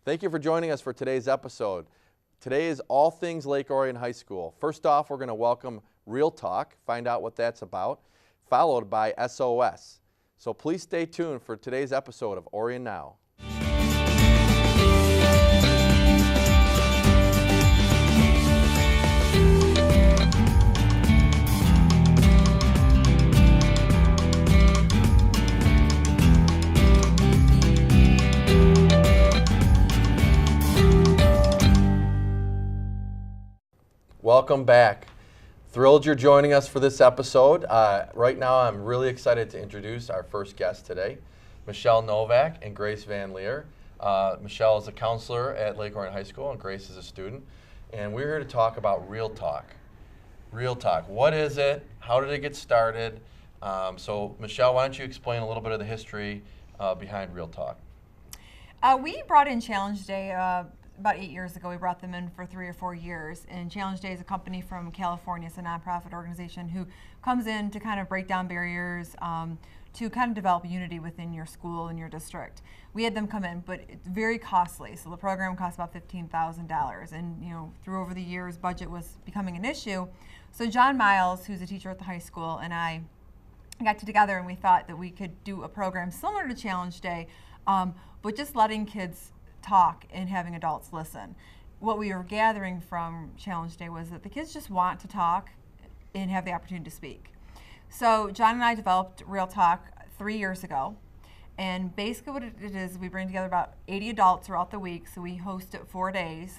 Thank you for joining us for today's episode. Today is all things Lake Orion High School. First off, we're going to welcome Real Talk, find out what that's about, followed by SOS. So please stay tuned for today's episode of Orion Now. Welcome back. Thrilled you're joining us for this episode. Right now I'm really excited to introduce our first guest today, Michelle Novak and Grace Van Leer. Michelle is a counselor at Lake Orion High School and Grace is a student. And we're here to talk about Real Talk. Real Talk, what is it? How did it get started? So Michelle, why don't you explain a little bit of the history behind Real Talk? We brought in Challenge Day about 8 years ago. We brought them in for 3 or 4 years. And Challenge Day is a company from California. It's a nonprofit organization who comes in to kind of break down barriers, to kind of develop unity within your school and your district. We had them come in, but it's very costly. So the program costs about $15,000. And through over the years, budget was becoming an issue. So John Miles, who's a teacher at the high school, and I got together and we thought that we could do a program similar to Challenge Day, but just letting kids talk and having adults listen. What we were gathering from Challenge Day was that the kids just want to talk and have the opportunity to speak. So John and I developed Real Talk 3 years ago, and basically what it is, we bring together about 80 adults throughout the week. So we host it 4 days.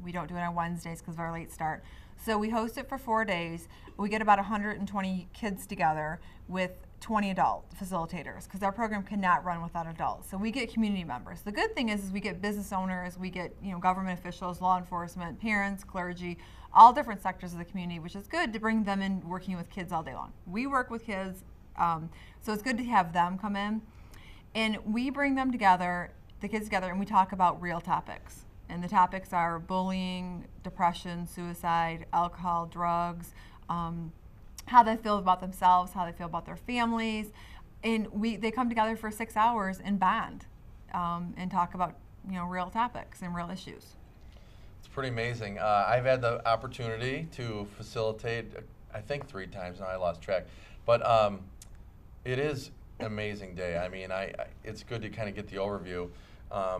We don't do it on Wednesdays because of our late start. So we host it for 4 days. We get about 120 kids together with 20 adult facilitators, because our program cannot run without adults. So we get community members. The good thing is we get business owners, we get government officials, law enforcement, parents, clergy, all different sectors of the community, which is good to bring them in working with kids all day long. We work with kids, so it's good to have them come in. And we bring them together, the kids together, and we talk about real topics. And the topics are bullying, depression, suicide, alcohol, drugs, how they feel about themselves, how they feel about their families. And they come together for 6 hours and bond and talk about real topics and real issues. It's pretty amazing. I've had the opportunity to facilitate, I think 3 times, now I lost track. But it is an amazing day. I mean, it's good to kind of get the overview.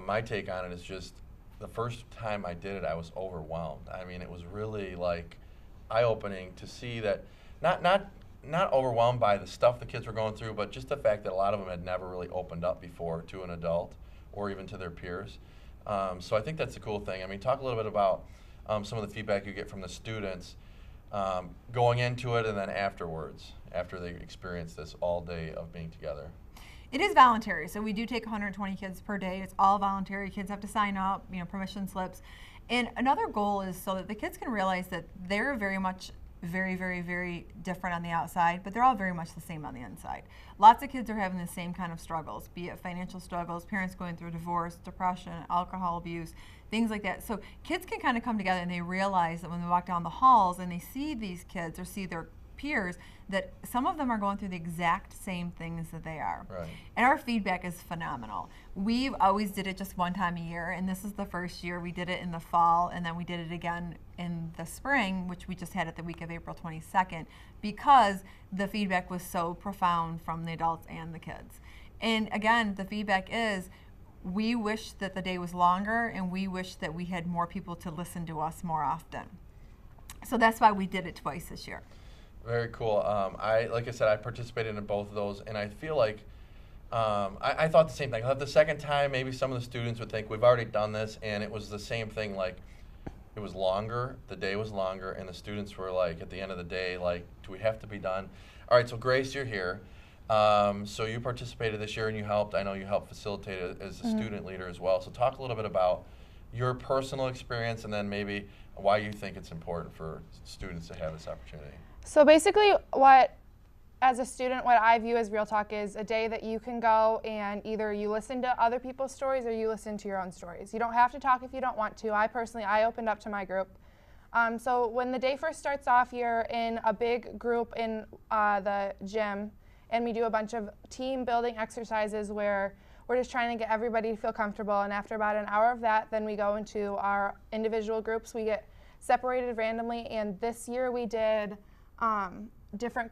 My take on it is just the first time I did it, I was overwhelmed. I mean, it was really like eye-opening to see that not overwhelmed by the stuff the kids were going through, but just the fact that a lot of them had never really opened up before to an adult or even to their peers. So I think that's a cool thing. I mean, talk a little bit about some of the feedback you get from the students going into it and then afterwards, after they experience this all day of being together. It is voluntary, so we do take 120 kids per day. It's all voluntary. Kids have to sign up, permission slips. And another goal is so that the kids can realize that they're very much very, very, very different on the outside, but they're all very much the same on the inside. Lots of kids are having the same kind of struggles, be it financial struggles, parents going through divorce, depression, alcohol abuse, things like that. So kids can kind of come together and they realize that when they walk down the halls and they see these kids or see their peers, that some of them are going through the exact same things that they are. Right. And our feedback is phenomenal. We've always did it just one time a year, and this is the first year. We did it in the fall, and then we did it again in the spring, which we just had it the week of April 22nd, because the feedback was so profound from the adults and the kids. And again, the feedback is, we wish that the day was longer, and we wish that we had more people to listen to us more often. So that's why we did it twice this year. Very cool. Like I said, I participated in both of those, and I feel like I thought the same thing. The second time, maybe some of the students would think, we've already done this, and it was the same thing. Like, it was longer, the day was longer, and the students were like, at the end of the day, like, do we have to be done? All right, so Grace, you're here. So you participated this year, and you helped. I know you helped facilitate it as a student leader as well. So talk a little bit about your personal experience, and then maybe why you think it's important for students to have this opportunity. So basically, as a student, what I view as Real Talk is a day that you can go and either you listen to other people's stories or you listen to your own stories. You don't have to talk if you don't want to. I opened up to my group. So when the day first starts off, you're in a big group in the gym, and we do a bunch of team building exercises where we're just trying to get everybody to feel comfortable. And after about an hour of that, then we go into our individual groups. We get separated randomly, and this year we did different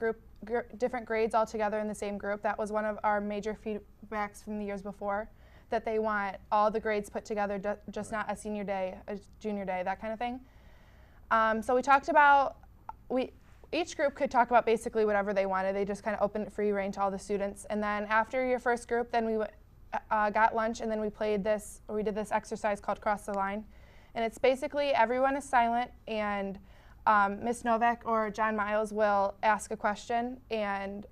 grades all together in the same group. That was one of our major feedbacks from the years before, that they want all the grades put together, just not a senior day, a junior day, that kind of thing. So we talked about, each group could talk about basically whatever they wanted. They just kind of opened it free reign to all the students. And then after your first group, then we got lunch, and then we did this exercise called Cross the Line. And it's basically everyone is silent, and Miss Novak or John Miles will ask a question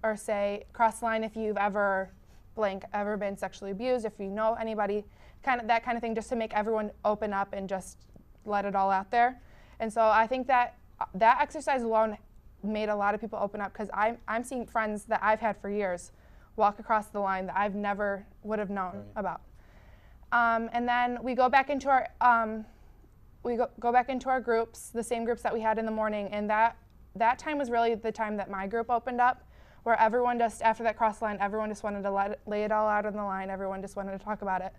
or say, cross the line if you've ever been sexually abused, if you know anybody, that kind of thing, just to make everyone open up and just let it all out there. And so I think that exercise alone made a lot of people open up, because I'm seeing friends that I've had for years walk across the line that I've never would have known about. And then we go back into our go back into our groups, the same groups that we had in the morning, and that time was really the time that my group opened up, where everyone just, after that cross line, everyone just wanted to lay it all out on the line. Everyone just wanted to talk about it.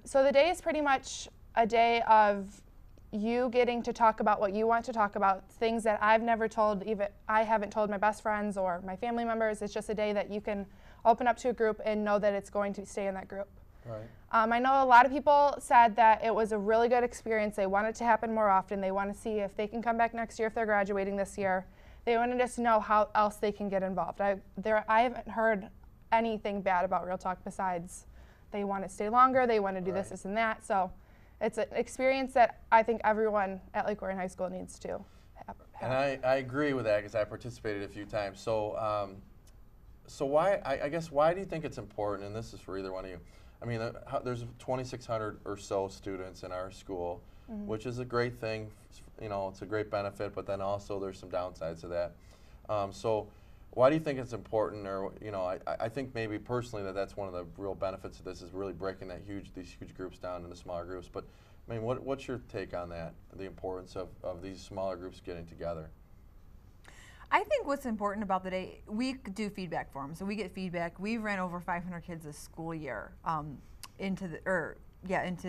So the day is pretty much a day of you getting to talk about what you want to talk about, things that I haven't told my best friends or my family members. It's just a day that you can open up to a group and know that it's going to stay in that group. Right. I know a lot of people said that it was a really good experience. They want it to happen more often. They want to see if they can come back next year if they're graduating this year. They wanted us to know how else they can get involved. I haven't heard anything bad about Real Talk besides they want to stay longer, they want to do this and that. So it's an experience that I think everyone at Lake Orion High School needs to have. And I agree with that, because I participated a few times. So, why do you think it's important? And this is for either one of you. I mean, there's 2,600 or so students in our school, which is a great thing. You know, it's a great benefit, but then also there's some downsides to that. So why do you think it's important? Or, you know, I think maybe personally that's one of the real benefits of this, is really breaking these huge groups down into smaller groups. But I mean, what's your take on that, the importance of these smaller groups getting together? I think what's important about the day, we do feedback forums, so we get feedback. We've ran over 500 kids this school year into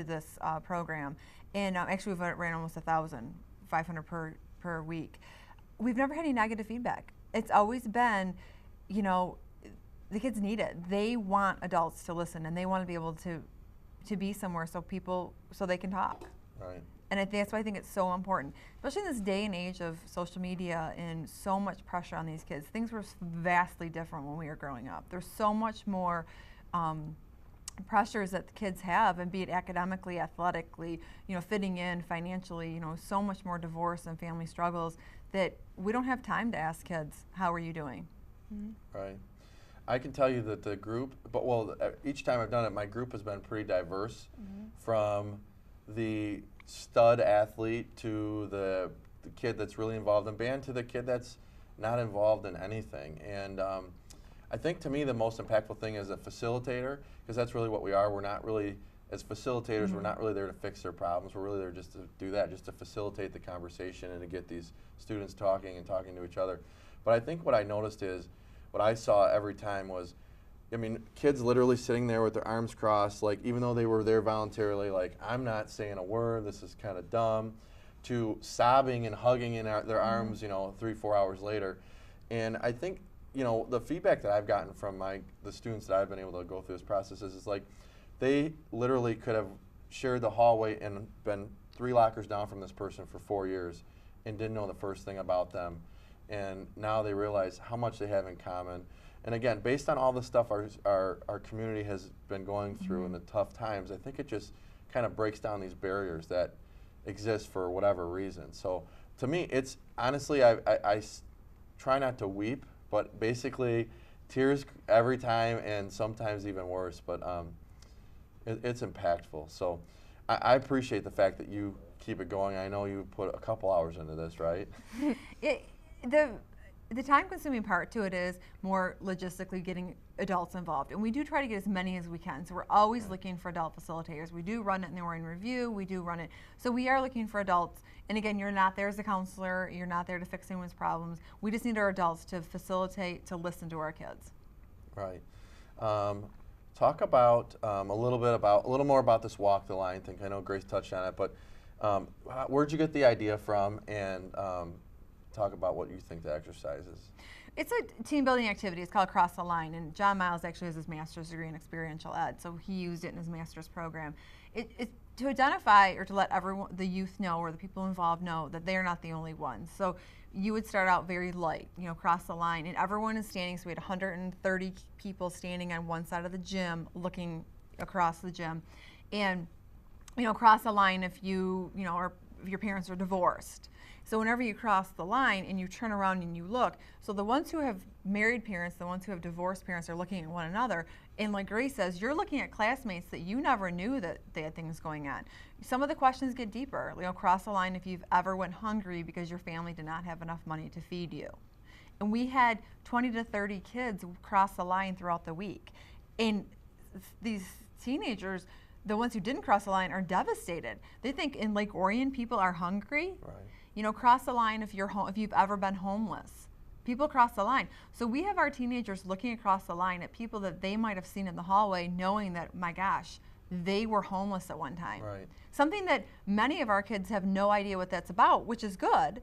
this program, and actually we've ran almost 1,000, 500 per week. We've never had any negative feedback. It's always been, you know, the kids need it. They want adults to listen, and they want to be able to be somewhere so they can talk. Right. And that's why I think it's so important, especially in this day and age of social media and so much pressure on these kids. Things were vastly different when we were growing up. There's so much more pressures that the kids have, and be it academically, athletically, you know, fitting in, financially, you know, so much more divorce and family struggles, that we don't have time to ask kids, how are you doing? Right. I can tell you that the group, each time I've done it, my group has been pretty diverse, from the stud athlete to the kid that's really involved in band to the kid that's not involved in anything. And I think, to me, the most impactful thing is a facilitator, because that's really what we are. We're not really, as facilitators, we're not really there to fix their problems. We're really there just to do that, just to facilitate the conversation and to get these students talking to each other. But I think what I noticed is, what I saw every time was, I mean, kids literally sitting there with their arms crossed, like, even though they were there voluntarily, like, I'm not saying a word, this is kind of dumb, to sobbing and hugging in their arms, you know, 3-4 hours later. And I think, you know, the feedback that I've gotten from the students that I've been able to go through this process is like, they literally could have shared the hallway and been 3 lockers down from this person for 4 years and didn't know the first thing about them. And now they realize how much they have in common. And again, based on all the stuff our community has been going through in the tough times, I think it just kind of breaks down these barriers that exist for whatever reason. So to me, it's honestly, I try not to weep, but basically tears every time, and sometimes even worse. But it's impactful. So I appreciate the fact that you keep it going. I know you put a couple hours into this, right? The time-consuming part to it is more logistically getting adults involved, and we do try to get as many as we can. So we're always looking for adult facilitators. We do run it in the Orion Review. We do run it. So we are looking for adults. And again, you're not there as a counselor. You're not there to fix anyone's problems. We just need our adults to facilitate, to listen to our kids. Right. talk about a little more about this walk the line thing. I know Grace touched on it, but where'd you get the idea from, and talk about what you think the exercise is. It's a team building activity. It's called Cross the Line, and John Miles actually has his master's degree in experiential ed, so he used it in his master's program. It's to identify or to let everyone, the youth know or the people involved know that they are not the only ones. So you would start out very light, cross the line, and everyone is standing. So we had 130 people standing on one side of the gym, looking across the gym, and cross the line if you or if your parents are divorced. So whenever you cross the line and you turn around and you look, so the ones who have married parents, the ones who have divorced parents are looking at one another. And like Grace says, you're looking at classmates that you never knew that they had things going on. Some of the questions get deeper. Cross the line if you've ever went hungry because your family did not have enough money to feed you. And we had 20 to 30 kids cross the line throughout the week. And these teenagers, the ones who didn't cross the line, are devastated. They think in Lake Orion people are hungry. Right. Cross the line if you've ever been homeless. People cross the line. So we have our teenagers looking across the line at people that they might have seen in the hallway, knowing that, my gosh, they were homeless at one time. Right. Something that many of our kids have no idea what that's about, which is good,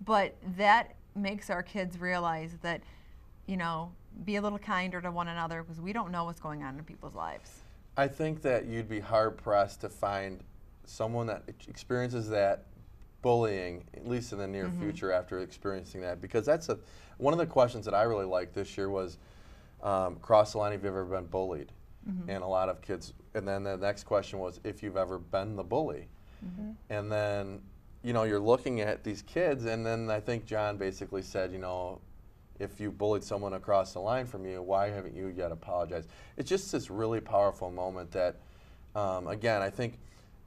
but that makes our kids realize that, be a little kinder to one another, because we don't know what's going on in people's lives. I think that you'd be hard pressed to find someone that experiences that bullying, at least in the near future, after experiencing that, because that's one of the questions that I really liked this year was cross the line if you've ever been bullied. And a lot of kids, and then the next question was if you've ever been the bully. And then you're looking at these kids, and then I think John basically said, if you bullied someone across the line from you, why haven't you yet apologized? It's just this really powerful moment that again, I think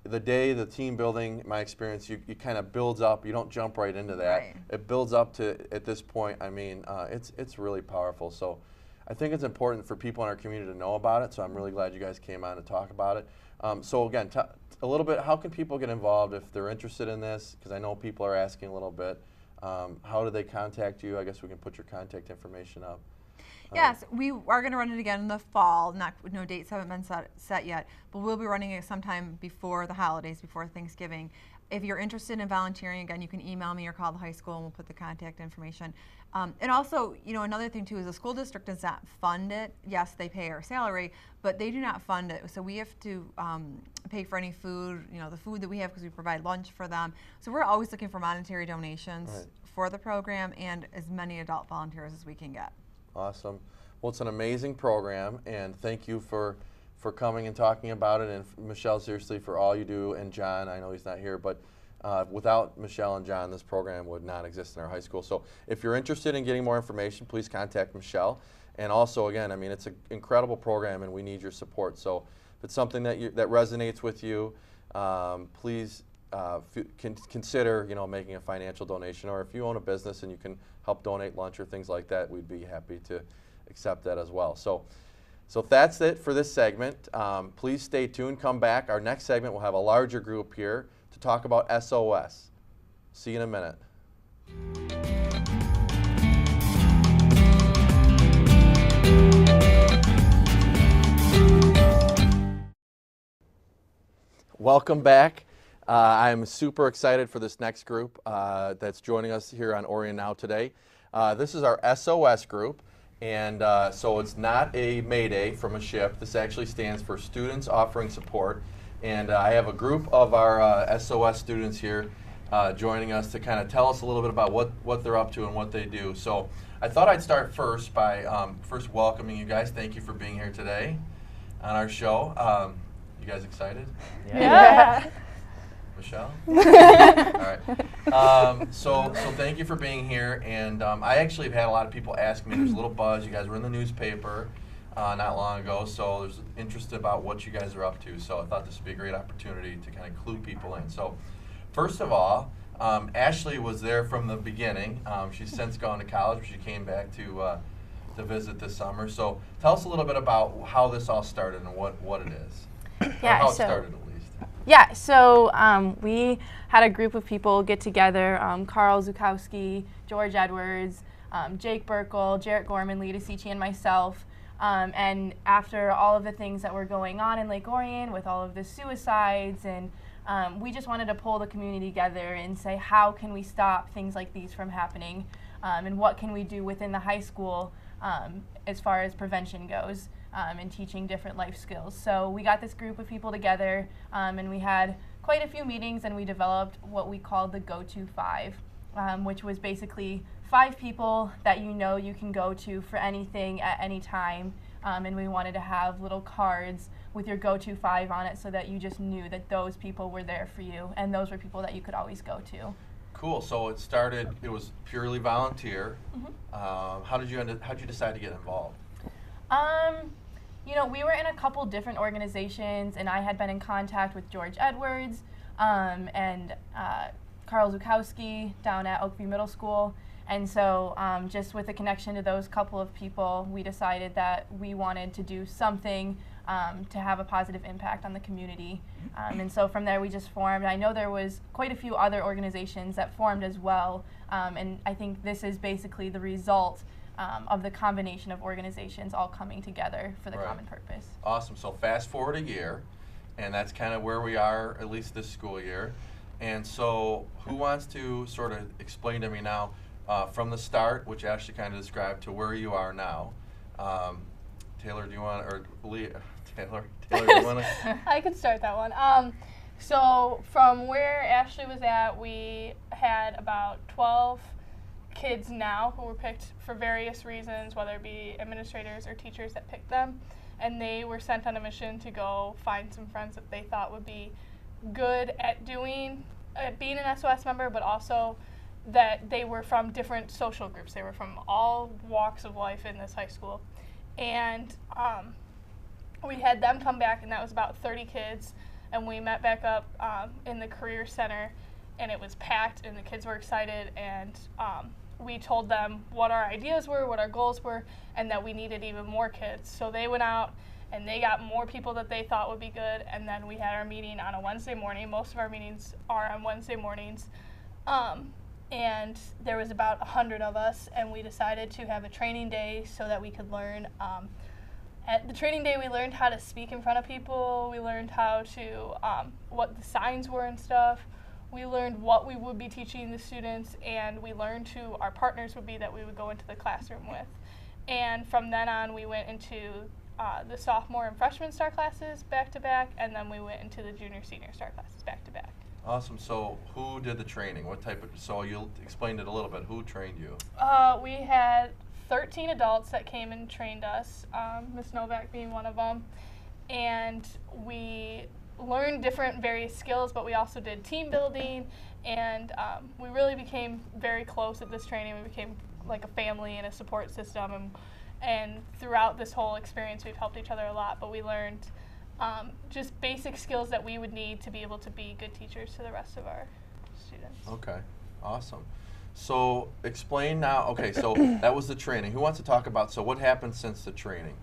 the team building, my experience, you kind of builds up. You don't jump right into that. Right. It builds up to, at this point, I mean, it's really powerful. So I think it's important for people in our community to know about it. So I'm really glad you guys came on to talk about it. So again, a little bit, how can people get involved if they're interested in this? Because I know people are asking a little bit. How do they contact you? I guess we can put your contact information up. Yes, we are going to run it again in the fall. No dates haven't been set yet, but we'll be running it sometime before the holidays, before Thanksgiving. If you're interested in volunteering, again, you can email me or call the high school, and we'll put the contact information. And also, another thing too is the school district does not fund it. Yes, they pay our salary, but they do not fund it. So we have to pay for any food, the food that we have, because we provide lunch for them. So we're always looking for monetary donations for the program and as many adult volunteers as we can get. Awesome. Well, it's an amazing program, and thank you for coming and talking about it, and Michelle, seriously, for all you do, and John, I know he's not here, but without Michelle and John, this program would not exist in our high school. So if you're interested in getting more information, please contact Michelle. And also, again, I mean, it's an incredible program, and we need your support. So if it's something that resonates with you, please consider making a financial donation, or if you own a business and you can help donate lunch or things like that, we'd be happy to accept that as well. So that's it for this segment. Please stay tuned, come back. Our next segment will have a larger group here to talk about SOS. See you in a minute. Welcome back. I'm super excited for this next group that's joining us here on Orion Now today. This is our SOS group, and so it's not a Mayday from a ship. This actually stands for Students Offering Support, and I have a group of our SOS students here joining us to kind of tell us a little bit about what they're up to and what they do. So I thought I'd start first by first welcoming you guys. Thank you for being here today on our show. You guys excited? Yeah. Michelle? All right. So thank you for being here. And I actually have had a lot of people ask me, there's a little buzz. You guys were in the newspaper not long ago, so there's interest about what you guys are up to. So I thought this would be a great opportunity to kind of clue people in. So first of all, Ashley was there from the beginning. She's since gone to college, but she came back to visit this summer. So tell us a little bit about how this all started and what it is. Yeah, or how it started, at least. Yeah, so we had a group of people get together, Carl Zukowski, George Edwards, Jake Burkle, Jarrett Gorman, Lita Seachy, and myself. And after all of the things that were going on in Lake Orion with all of the suicides, and we just wanted to pull the community together and say, how can we stop things like these from happening? And what can we do within the high school as far as prevention goes, and teaching different life skills. So we got this group of people together, and we had quite a few meetings, and we developed what we called the Go-To 5, which was basically 5 people that you can go to for anything at any time. And we wanted to have little cards with your Go-To 5 on it so that you just knew that those people were there for you, and those were people that you could always go to. Cool. So it was purely volunteer. How'd you decide to get involved? We were in a couple different organizations, and I had been in contact with George Edwards and Carl Zukowski down at Oakview Middle School. And so just with the connection to those couple of people, we decided that we wanted to do something to have a positive impact on the community. And so from there we just formed. I know there was quite a few other organizations that formed as well, and I think this is basically the result of the combination of organizations all coming together for the common purpose. Awesome. So fast forward a year, and that's kind of where we are, at least this school year. And so who wants to sort of explain to me now, from the start, which Ashley kind of described, to where you are now? Taylor, do you want, or Taylor, do you want to? I could start that one. So from where Ashley was at, we had about 12 kids now who were picked for various reasons, whether it be administrators or teachers that picked them. And they were sent on a mission to go find some friends that they thought would be good at being an SOS member, but also that they were from different social groups. They were from all walks of life in this high school. And we had them come back, and that was about 30 kids. And we met back up in the Career Center, and it was packed, and the kids were excited. And we told them what our ideas were, what our goals were, and that we needed even more kids. So they went out, and they got more people that they thought would be good. And then we had our meeting on a Wednesday morning. Most of our meetings are on Wednesday mornings. And there was about 100 of us, and we decided to have a training day so that we could learn. At the training day, we learned how to speak in front of people. We learned how to, what the signs were and stuff. We learned what we would be teaching the students, and we learned who our partners would be that we would go into the classroom with. And from then on, we went into the sophomore and freshman STAR classes back to back, and then we went into the junior senior STAR classes back to back. Awesome. So who did the training? What type of, so you explained it a little bit. Who trained you? We had 13 adults that came and trained us, Ms. Novak being one of them. And we learned different various skills, but we also did team building, and we really became very close at this training. We became like a family and a support system, and throughout this whole experience we've helped each other a lot, but we learned just basic skills that we would need to be able to be good teachers to the rest of our students. Okay, awesome. So explain now, okay, so that was the training. Who wants to talk about, so what happened since the training?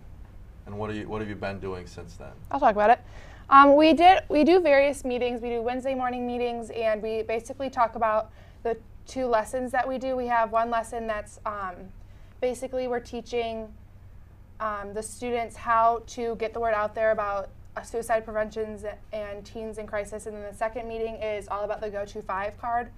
And what have you been doing since then? I'll talk about it. We do various meetings. We do Wednesday morning meetings, and we basically talk about the 2 lessons that we do. We have one lesson that's basically we're teaching the students how to get the word out there about suicide preventions and teens in crisis. And then the second meeting is all about the Go-To 5 card,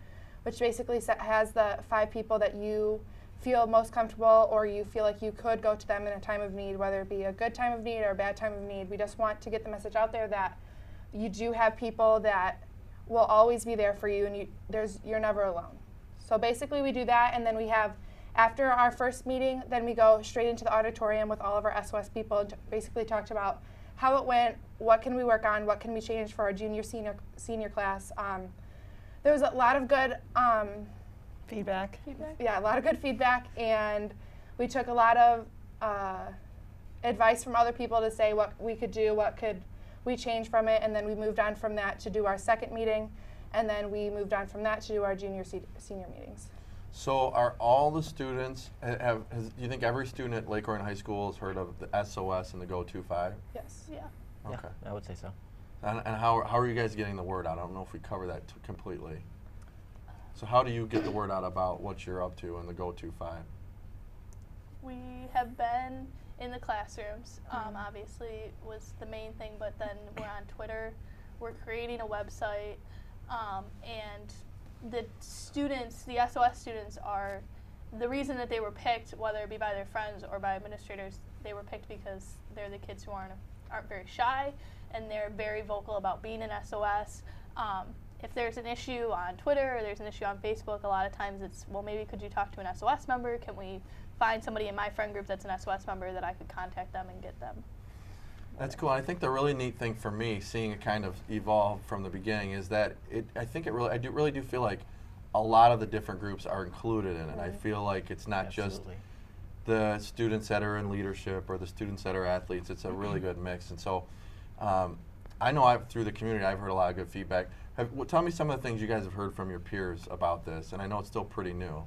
which basically has the 5 people that you feel most comfortable or you feel like you could go to them in a time of need, whether it be a good time of need or a bad time of need. We just want to get the message out there that you do have people that will always be there for you, and you're never alone. So basically we do that, and then we have, after our first meeting, then we go straight into the auditorium with all of our SOS people and basically talked about how it went, what can we work on, what can we change for our junior, senior class. There was a lot of good Feedback. Yeah, a lot of good feedback, and we took a lot of advice from other people to say what we could do, what could we change from it, and then we moved on from that to do our second meeting, and then we moved on from that to do our junior, senior meetings. So are all the students, do you think every student at Lake Orion High School has heard of the SOS and the Go-To 5? Yes. Yeah. Okay. Yeah, I would say so. And how are you guys getting the word out? I don't know if we cover that completely. So how do you get the word out about what you're up to in the Go-To 5? We have been in the classrooms, obviously was the main thing, but then we're on Twitter, we're creating a website, and the students, the SOS students, are the reason that they were picked, whether it be by their friends or by administrators. They were picked because they're the kids who aren't very shy, and they're very vocal about being an SOS. If there's an issue on Twitter or there's an issue on Facebook, a lot of times it's, well, maybe could you talk to an SOS member? Can we find somebody in my friend group that's an SOS member that I could contact them and get them? That's cool. I think the really neat thing for me, seeing it kind of evolve from the beginning, is that I really do feel like a lot of the different groups are included in it. I feel like it's not just the students that are in leadership or the students that are athletes. It's a really good mix. And so I know through the community I've heard a lot of good feedback. Tell me some of the things you guys have heard from your peers about this, and I know it's still pretty new.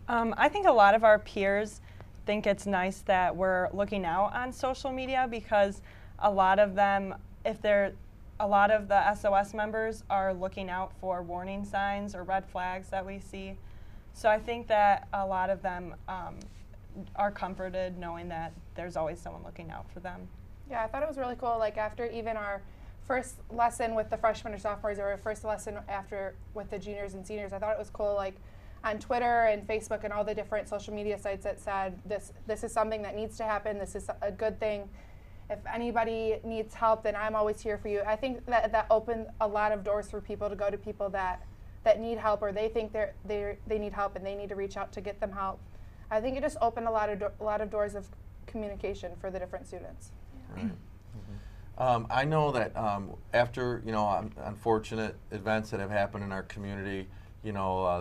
I think a lot of our peers think it's nice that we're looking out on social media, because a lot of them, a lot of the SOS members are looking out for warning signs or red flags that we see. So I think that a lot of them are comforted knowing that there's always someone looking out for them. Yeah, I thought it was really cool. Like after even our first lesson with the freshmen or sophomores, or our first lesson after with the juniors and seniors, I thought it was cool. Like on Twitter and Facebook and all the different social media sites that said this is something that needs to happen. This is a good thing. If anybody needs help, then I'm always here for you. I think that opened a lot of doors for people to go to people that need help, or they think they need help and they need to reach out to get them help. I think it just opened a lot of doors of communication for the different students. Right. I know that after unfortunate events that have happened in our community,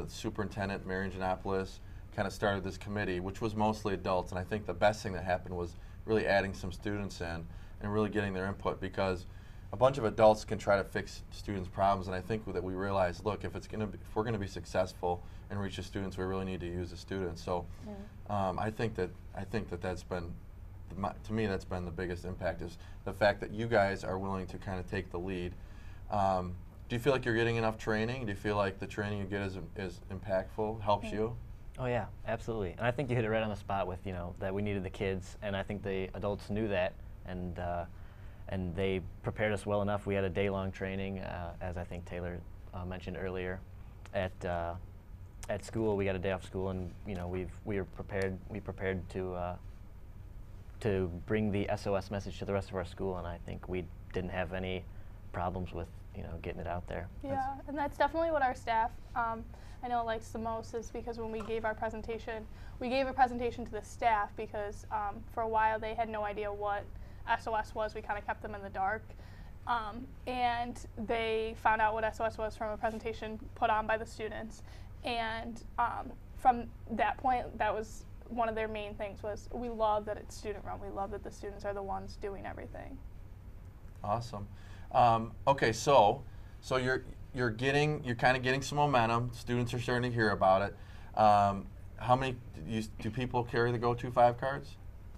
Superintendent Marion Giannopoulos kind of started this committee, which was mostly adults, and I think the best thing that happened was really adding some students in and really getting their input, because a bunch of adults can try to fix students' problems, and I think that we realized, look, if we're going to be successful and reach the students, we really need to use the students. So I think that that's been, to me, that's been the biggest impact, is the fact that you guys are willing to kind of take the lead. Do you feel like you're getting enough training? Do you feel like the training you get is impactful, helps you? Oh yeah, absolutely. And I think you hit it right on the spot with, that we needed the kids, and I think the adults knew that, and they prepared us well enough. We had a day-long training, as I think Taylor mentioned earlier. At school, we got a day off school, and we prepared to bring the SOS message to the rest of our school, and I think we didn't have any problems with getting it out there. Yeah, and that's definitely what our staff I know likes the most, is because when we gave our presentation, we gave a presentation to the staff because for a while they had no idea what SOS was. We kind of kept them in the dark. And they found out what SOS was from a presentation put on by the students. And from that point, that was one of their main things, was we love that it's student run. We love that the students are the ones doing everything. Awesome. Okay, so you're kind of getting some momentum. Students are starting to hear about it. How many do people carry the Go-To-5 cards?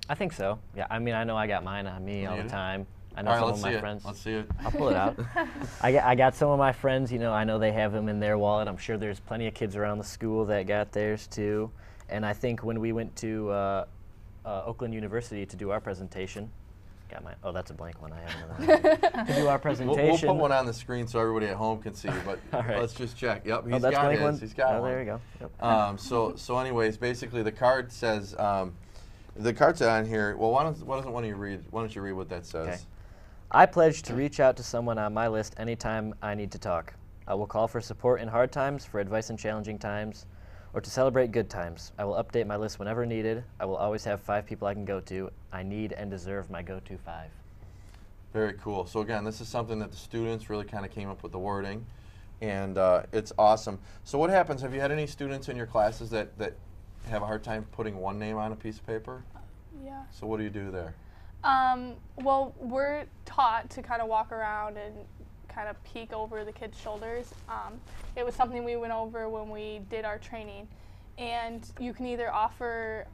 I think so. Yeah, I mean, I know I got mine on me all the time. I know some of my friends. Let's see it. I'll pull it out. I got some of my friends, I know they have them in their wallet. I'm sure there's plenty of kids around the school that got theirs too. And I think when we went to Oakland University to do our presentation, got mine. Oh, that's a blank one. I have another one. To do our presentation. We'll put one on the screen so everybody at home can see, but right. Let's just check. Yep, he's that's got blank his. one? He's got one. There you go. Yep. So anyways, basically the card says, the card said on here, well, why don't you read what that says? Okay. I pledge to reach out to someone on my list anytime I need to talk. I will call for support in hard times, for advice in challenging times, or to celebrate good times. I will update my list whenever needed. I will always have 5 people I can go to. I need and deserve my go-to 5. Very cool. So again, this is something that the students really kind of came up with the wording, and it's awesome. So what happens, have you had any students in your classes that have a hard time putting one name on a piece of paper? Yeah. So what do you do there? Well, we're taught to kind of walk around and kind of peek over the kids' shoulders. It was something we went over when we did our training. And you can either offer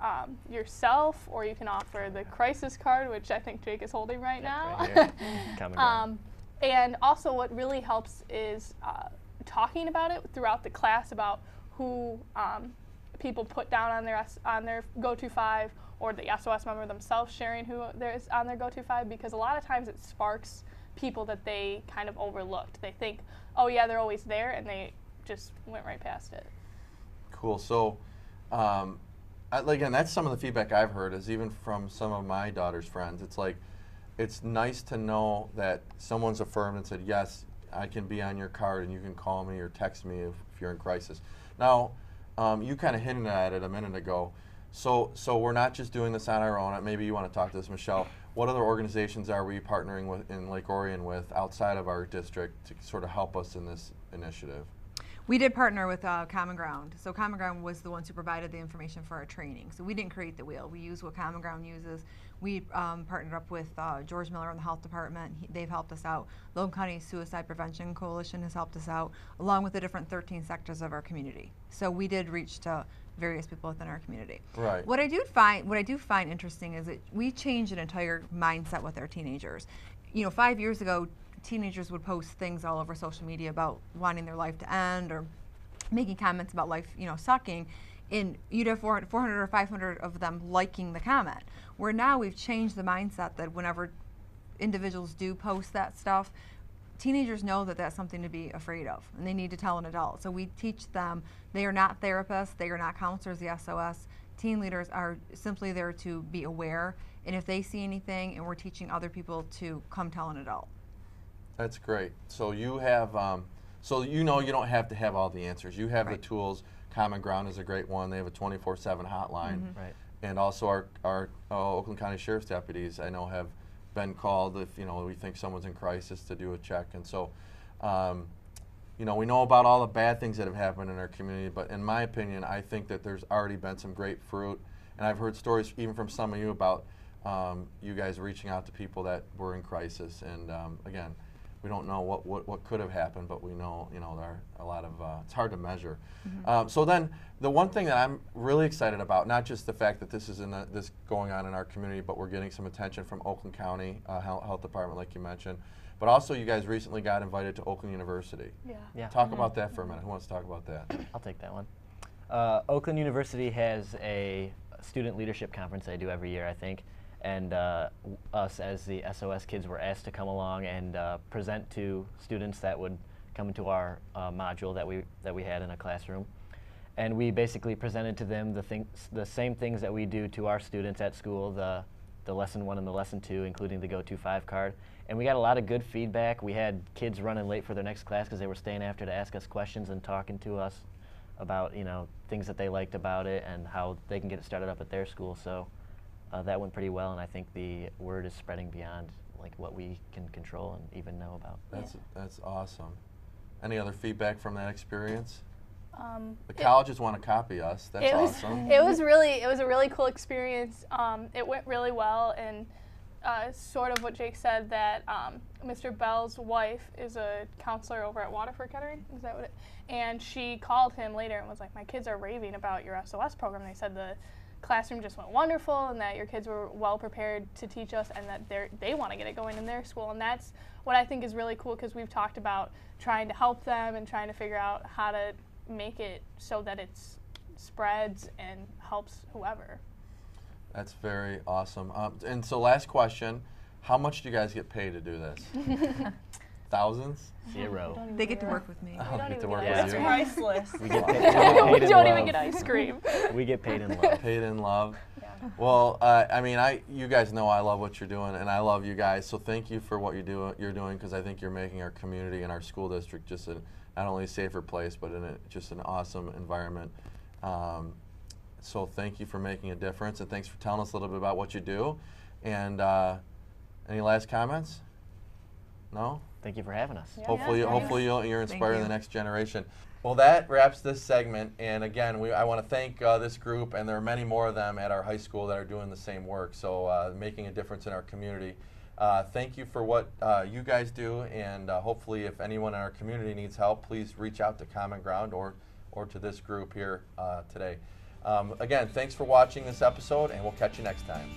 yourself, or you can offer the crisis card, which I think Jake is holding right now. Right here. And also what really helps is talking about it throughout the class, about who people put down on their go-to 5, or the SOS member themselves sharing who is on their go-to 5, because a lot of times it sparks people that they kind of overlooked. They think, oh yeah, they're always there, and they just went right past it. Cool. So, again, that's some of the feedback I've heard is even from some of my daughter's friends. It's like, it's nice to know that someone's affirmed and said, yes, I can be on your card and you can call me or text me if you're in crisis. Now, you kind of hinted at it a minute ago. So we're not just doing this on our own. Maybe you want to talk to this, Michelle. What other organizations are we partnering with in Lake Orion with outside of our district to sort of help us in this initiative? We did partner with Common Ground. So Common Ground was the ones who provided the information for our training. So we didn't create the wheel. We use what Common Ground uses. We partnered up with George Miller in the health department. They've helped us out. Logan County Suicide Prevention Coalition has helped us out, along with the different 13 sectors of our community. So we did reach to various people within our community. Right. What I do find interesting is that we changed an entire mindset with our teenagers. 5 years ago, teenagers would post things all over social media about wanting their life to end or making comments about life, sucking, and you'd have 400 or 500 of them liking the comment. Where now we've changed the mindset that whenever individuals do post that stuff, teenagers know that that's something to be afraid of, and they need to tell an adult. So we teach them they are not therapists, they are not counselors, the SOS. Teen leaders are simply there to be aware, and if they see anything, and we're teaching other people to come tell an adult. That's great. So you have, you don't have to have all the answers. You have Right. the tools. Common Ground is a great one. They have a 24/7 hotline. Mm-hmm. Right. And also our Oakland County Sheriff's deputies, I know, have been called if we think someone's in crisis to do a check. And so, we know about all the bad things that have happened in our community, but in my opinion, I think that there's already been some great fruit. And I've heard stories even from some of you about you guys reaching out to people that were in crisis. And again, we don't know what could have happened, but we know, there are a lot of, it's hard to measure. Mm-hmm. So then the one thing that I'm really excited about, not just the fact that this is this going on in our community, but we're getting some attention from Oakland County Health Department, like you mentioned, but also you guys recently got invited to Oakland University. Yeah. Talk about that for a minute. Who wants to talk about that? I'll take that one. Oakland University has a student leadership conference they do every year, I think. And us as the SOS kids were asked to come along and present to students that would come into our module that we had in a classroom. And we basically presented to them the same things that we do to our students at school, the lesson 1 and the lesson 2, including the go-to 5 card. And we got a lot of good feedback. We had kids running late for their next class because they were staying after to ask us questions and talking to us about things that they liked about it and how they can get it started up at their school. So that went pretty well, and I think the word is spreading beyond what we can control and even know about. That's awesome. Any other feedback from that experience? The it- colleges want to copy us. That's awesome. It was a really cool experience. It went really well, and sort of what Jake said, that Mr. Bell's wife is a counselor over at Waterford Kettering. Is that what it? And she called him later and was like, "My kids are raving about your SOS program. They said the classroom just went wonderful, and that your kids were well prepared to teach us, and that they want to get it going in their school." And that's what I think is really cool, because we've talked about trying to help them and trying to figure out how to make it so that it spreads and helps whoever. That's very awesome. And so last question, how much do you guys get paid to do this? Thousands? 0. They get to work with me. Oh, don't get to even work get with It's you. priceless. We get paid, We in don't love. even get ice cream. We get paid in love. Paid in love. Yeah. Well, you guys know I love what you're doing, and I love you guys. So thank you for what you're doing, because I think you're making our community and our school district just not only a safer place, but just an awesome environment. So thank you for making a difference, and thanks for telling us a little bit about what you do. And any last comments? No? Thank you for having us. Yeah. Hopefully you're Thank inspiring you. the next generation. Well, that wraps this segment. And again, I want to thank this group, and there are many more of them at our high school that are doing the same work, so making a difference in our community. Thank you for what you guys do, and hopefully if anyone in our community needs help, please reach out to Common Ground or to this group here today. Again, thanks for watching this episode, and we'll catch you next time.